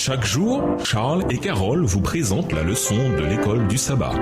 Chaque jour, Charles et Carole vous présentent la leçon de l'école du sabbat.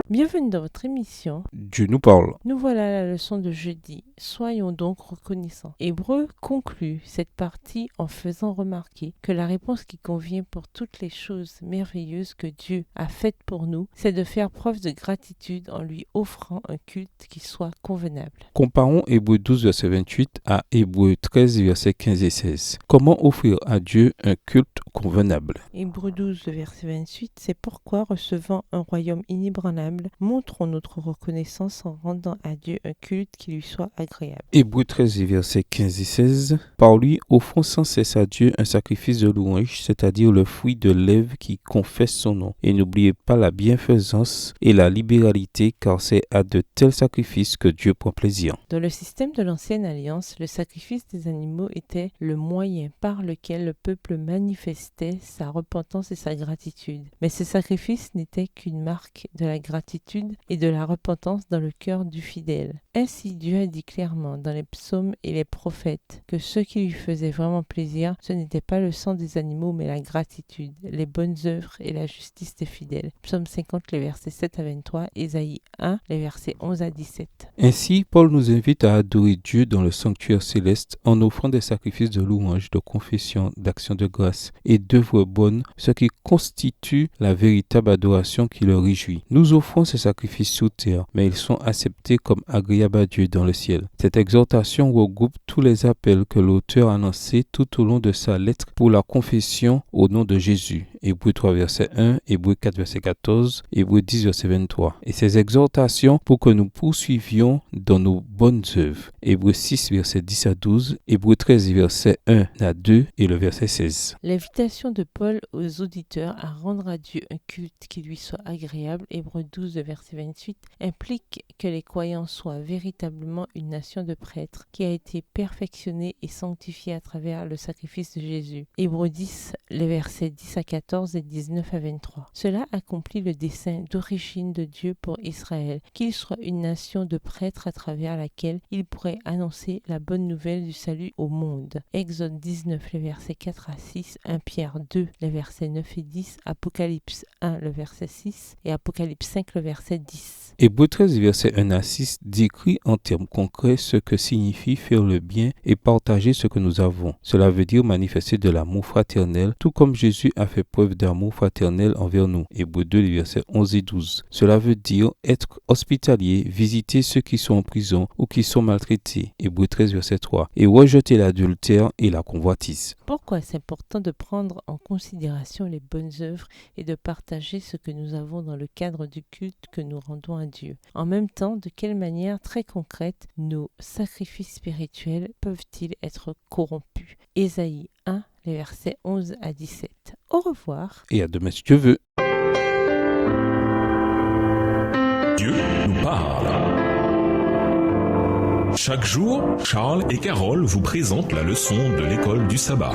Bienvenue dans votre émission. Dieu nous parle. Nous voilà à la leçon de jeudi. Soyons donc reconnaissants. Hébreu conclut cette partie en faisant remarquer que la réponse qui convient pour toutes les choses merveilleuses que Dieu a faites pour nous, c'est de faire preuve de gratitude en lui offrant un culte qui soit convenable. Comparons Hébreu 12, verset 28 à Hébreu 13, verset 15 et 16. Comment offrir à Dieu un culte convenable? Hébreu 12, verset 28, c'est pourquoi, recevant un royaume inébranlable, montrons notre reconnaissance en rendant à Dieu un culte qui lui soit agréable. Hébreu 13, verset 15 et 16. Par lui, offrons sans cesse à Dieu un sacrifice de louange, c'est-à-dire le fruit de lèvres qui confesse son nom. Et n'oubliez pas la bienfaisance et la libéralité, car c'est à de tels sacrifices que Dieu prend plaisir. Dans le système de l'Ancienne Alliance, le sacrifice des animaux était le moyen par lequel le peuple manifestait sa repentance et sa gratitude. Mais ce sacrifice n'était qu'une marque de la gratitude et de la repentance dans le cœur du fidèle. Ainsi, Dieu a dit clairement dans les psaumes et les prophètes que ce qui lui faisait vraiment plaisir, ce n'était pas le sang des animaux, mais la gratitude, les bonnes œuvres et la justice des fidèles. Psaume 50, les versets 7 à 23, Ésaïe 1, les versets 11 à 17. Ainsi, Paul nous invite à adorer Dieu dans le sanctuaire céleste en offrant des sacrifices de louange, de confession, d'action de grâce et d'œuvres bonnes, ce qui constitue la véritable adoration qui le réjouit. Nous offrons ces sacrifices sur terre, mais ils sont acceptés comme agréables à Dieu dans le ciel. Cette exhortation regroupe tous les appels que l'auteur a lancés tout au long de sa lettre pour la confession au nom de Jésus. Hébreu 3, verset 1, Hébreu 4, verset 14, Hébreu 10, verset 23. Et ces exhortations pour que nous poursuivions dans nos bonnes œuvres. Hébreu 6, verset 10 à 12, Hébreu 13, verset 1 à 2 et le verset 16. L'invitation de Paul aux auditeurs à rendre à Dieu un culte qui lui soit agréable, Hébreu 12, verset 28, implique que les croyants soient véritablement une nation de prêtres qui a été perfectionnée et sanctifiée à travers le sacrifice de Jésus. Hébreu 10, les versets 10 à 14 et 19 à 23. Cela accomplit le dessein d'origine de Dieu pour Israël, qu'il soit une nation de prêtres à travers laquelle il pourrait annoncer la bonne nouvelle du salut au monde. Exode 19, les versets 4 à 6, 1 Pierre 2, les versets 9 et 10, Apocalypse 1, le verset 6 et Apocalypse 5, le verset 10. Hébreu 13, verset 1 à 6 décrit en termes concrets ce que signifie faire le bien et partager ce que nous avons. Cela veut dire manifester de l'amour fraternel, tout comme Jésus a fait preuve d'amour fraternel envers nous. Hébreu 2, les versets 11 et 12. Cela veut dire être hospitalier, visiter ceux qui sont en prison ou qui sont maltraités. Hébreu 13, verset 3. Et rejeter l'adultère et la convoitise. Pourquoi c'est important de prendre en considération les bonnes œuvres et de partager ce que nous avons dans le cadre du culte que nous rendons à Dieu? En même temps, de quelle manière très concrète nos sacrifices spirituels peuvent-ils être corrompus? Ésaïe 1, les versets 11 à 17. Au revoir. Et à demain si Dieu veut. Dieu nous parle. Chaque jour, Charles et Carole vous présentent la leçon de l'école du sabbat.